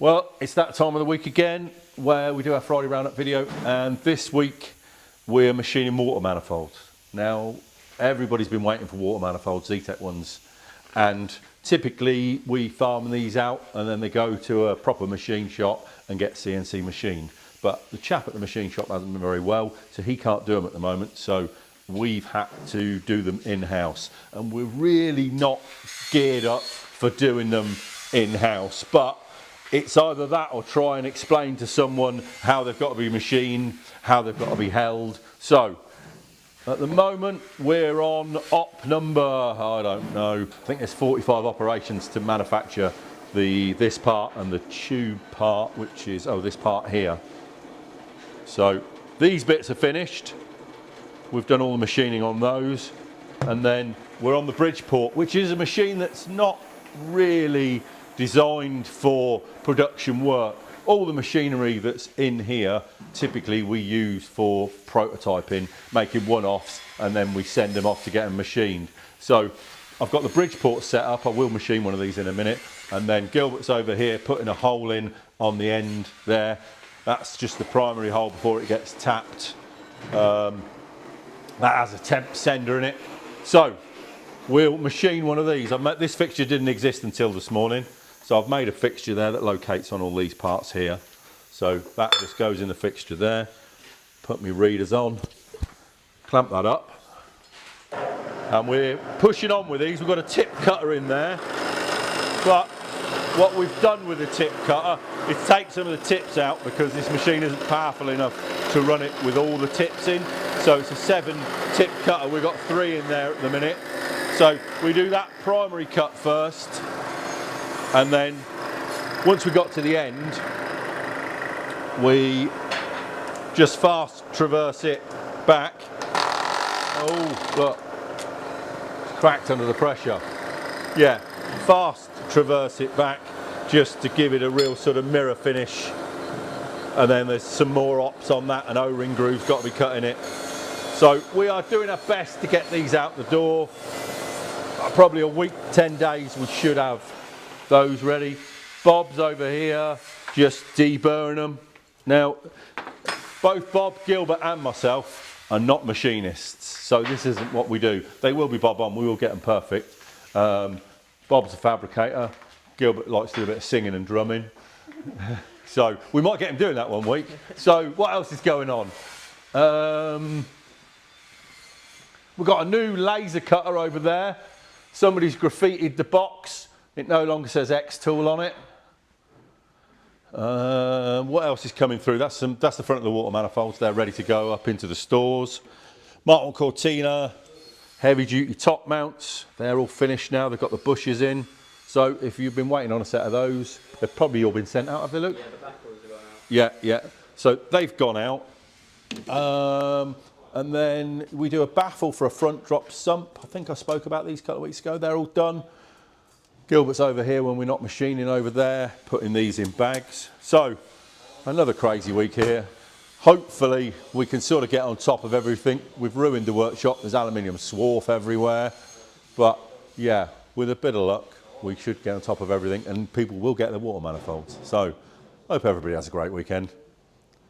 Well, it's that time of the week again where we do our Friday roundup video, and this week we're machining water manifolds. Now, everybody's been waiting for water manifolds, Zetec ones, and typically we farm these out and then they go to a proper machine shop and get CNC machined. But the chap at the machine shop hasn't been very well, so he can't do them at the moment, so we've had to do them in-house. And we're really not geared up for doing them in-house, but it's either that or try and explain to someone how they've got to be machined, how they've got to be held. So, at the moment, we're on op number, I don't know, I think there's 45 operations to manufacture this part and the tube part, which is, this part here. So, these bits are finished. We've done all the machining on those. And then we're on the Bridgeport, which is a machine that's not really designed for production work. All the machinery that's in here typically we use for prototyping, making one-offs, and then we send them off to get them machined. So I've got the Bridgeport set up. I will machine one of these in a minute, and then Gilbert's over here putting a hole in on the end there. That's just the primary hole before it gets tapped. That has a temp sender in it. So we'll machine one of these. This fixture didn't exist until this morning. So I've made a fixture there that locates on all these parts here. So that just goes in the fixture there. Put my readers on, clamp that up. And we're pushing on with these. We've got a tip cutter in there. But what we've done with the tip cutter is take some of the tips out because this machine isn't powerful enough to run it with all the tips in. So it's a 7 tip cutter. We've got 3 in there at the minute. So we do that primary cut first. And then once we got to the end, we just fast traverse it back. Oh, look, it's cracked under the pressure. Yeah, fast traverse it back just to give it a real sort of mirror finish. And then there's some more ops on that, and O-ring groove's got to be cut in it. So we are doing our best to get these out the door. Probably a week, 10 days, we should have those ready. Bob's over here just deburring them. Now, both Bob, Gilbert and myself are not machinists, so this isn't what we do. They will be Bob on, we will get them perfect. Bob's a fabricator, Gilbert likes to do a bit of singing and drumming. So we might get him doing that one week. So what else is going on? We've got a new laser cutter over there. Somebody's graffitied the box. It no longer says X tool on it. What else is coming through? That's the front of the water manifolds. They're ready to go up into the stores. Martin Cortina, heavy duty top mounts. They're all finished now. They've got the bushes in. So if you've been waiting on a set of those, they've probably all been sent out, have they, Luke? Yeah, the backwards have gone out. Yeah, yeah. So they've gone out. And then we do a baffle for a front drop sump. I think I spoke about these a couple of weeks ago. They're all done. Gilbert's over here when we're not machining over there, putting these in bags. So, another crazy week here. Hopefully, we can sort of get on top of everything. We've ruined the workshop. There's aluminium swarf everywhere. But, yeah, with a bit of luck, we should get on top of everything and people will get their water manifolds. So, hope everybody has a great weekend.